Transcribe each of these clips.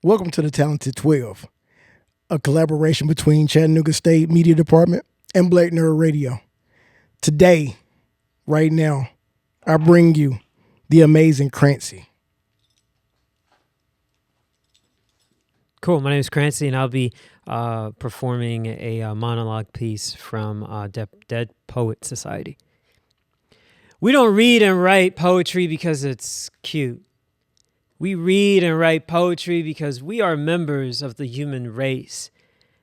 Welcome to the Talented 12, a collaboration between Chattanooga State Media Department and blknrdradio. Today, right now, I bring you the amazing Krantsy. Cool. My name is Krantsy, and I'll be performing a monologue piece from Dead Poet Society. We don't read and write poetry because it's cute. We read and write poetry because we are members of the human race.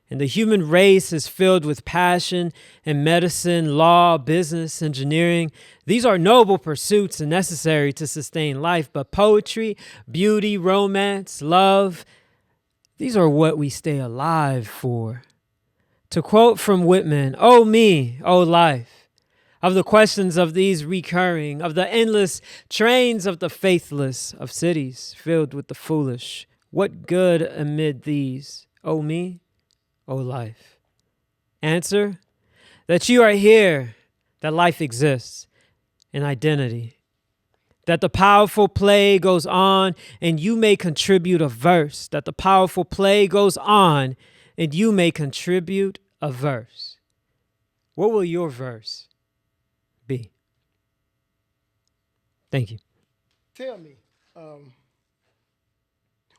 And the human race is filled with passion and medicine, law, business, engineering. These are noble pursuits and necessary to sustain life. But poetry, beauty, romance, love, these are what we stay alive for. To quote from Whitman, "Oh me, oh life, of the questions of these recurring, of the endless trains of the faithless, of cities filled with the foolish, what good amid these, oh me, oh life?" Answer, that you are here, that life exists, an identity. That the powerful play goes on and you may contribute a verse. That the powerful play goes on and you may contribute a verse. What will your verse be? Thank you. Tell me,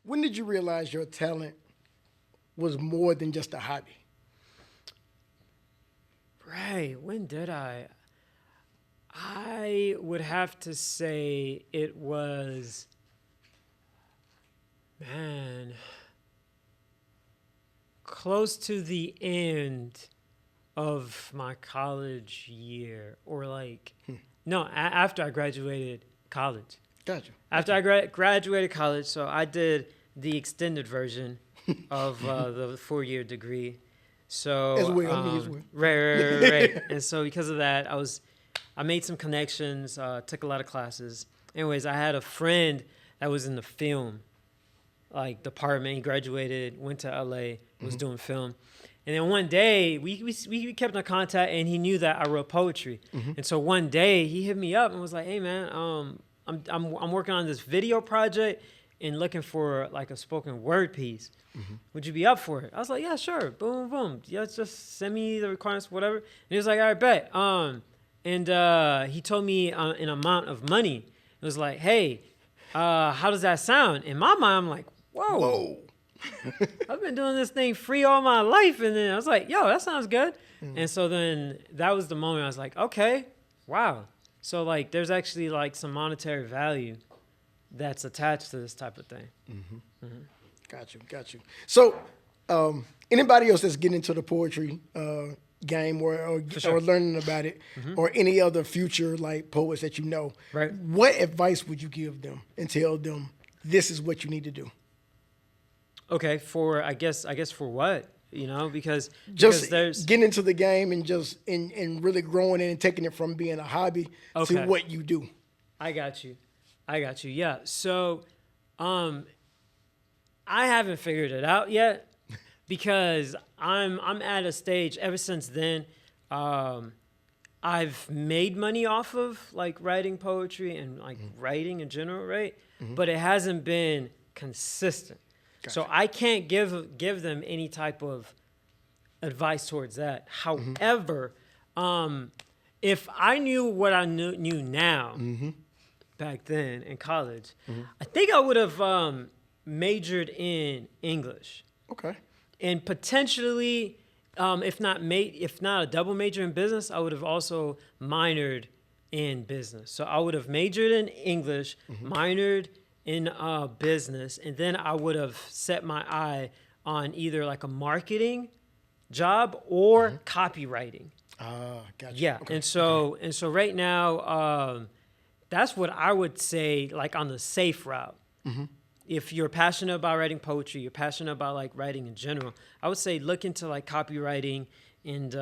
when did you realize your talent was more than just a hobby? Right, when did I? I would have to say it was, close to the end of my college year, or after I graduated college. Gotcha. After I graduated college, so I did the extended version of the 4-year degree. So As well, me as well. Right. And so because of that, I made some connections, took a lot of classes. Anyways, I had a friend that was in the film department. He graduated, went to LA, was doing film. And then one day we kept in contact, and he knew that I wrote poetry. And so one day he hit me up and was like, "Hey man, I'm working on this video project and looking for like a spoken word piece. Would you be up for it?" I was like, "Yeah, sure." Boom, boom. Yeah, just send me the requirements, whatever. And he was like, "All right, bet." And he told me an amount of money. It was like, "Hey, how does that sound?" In my mind, I'm like, whoa. I've been doing this thing free all my life. And then I was like, "Yo, that sounds good." And so then that was the moment I was like, okay, wow. So there's actually some monetary value that's attached to this type of thing. Got you. So, anybody else that's getting into the poetry game or learning about it, or any other future poets that you know, right? What advice would you give them and tell them this is what you need to do? Okay, I guess for what? Because there's getting into the game and just and really growing it and taking it from being a hobby to what you do. I got you. Yeah. So, I haven't figured it out yet because I'm at a stage. Ever since then, I've made money off of writing poetry and writing in general, right? But it hasn't been consistent. Gotcha. So I can't give them any type of advice towards that. However, if I knew what I knew now back then in college, I think I would have majored in English. Okay. And potentially, if not a double major in business, I would have also minored in business. So I would have majored in English, minored in business, and then I would have set my eye on either a marketing job or copywriting. Gotcha. Yeah, okay. and so right now, that's what I would say on the safe route. If you're passionate about writing poetry, you're passionate about writing in general, I would say look into copywriting and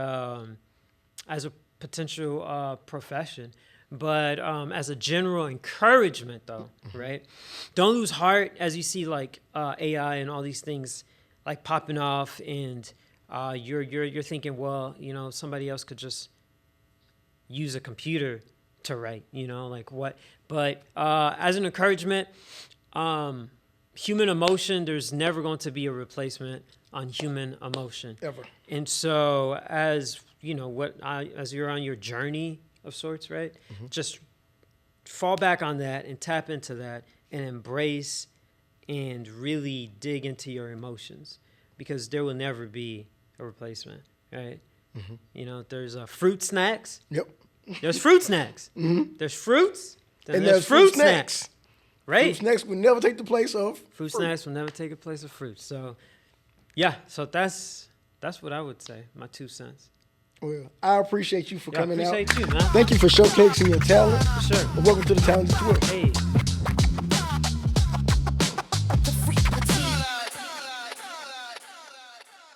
as a potential profession. But as a general encouragement, though, right? Don't lose heart as you see AI and all these things popping off, and you're thinking, well, somebody else could just use a computer to write, what? But as an encouragement, human emotion, there's never going to be a replacement on human emotion. Ever. And so as, you know, as you're on your journey of sorts, right? Mm-hmm. Just fall back on that and tap into that and embrace and really dig into your emotions, because there will never be a replacement, right? Mm-hmm. You know, there's fruit snacks. Yep. There's fruit snacks. Mm-hmm. There's fruits. Then And there's fruit snacks. Right? Fruit snacks will never take the place of Fruit snacks will never take a place of fruit. So, yeah. So that's what I would say. My 2 cents. Well, I appreciate you for coming out. I appreciate you, man. Thank you for showcasing your talent. For sure. And welcome to the Talented Twitch. Hey.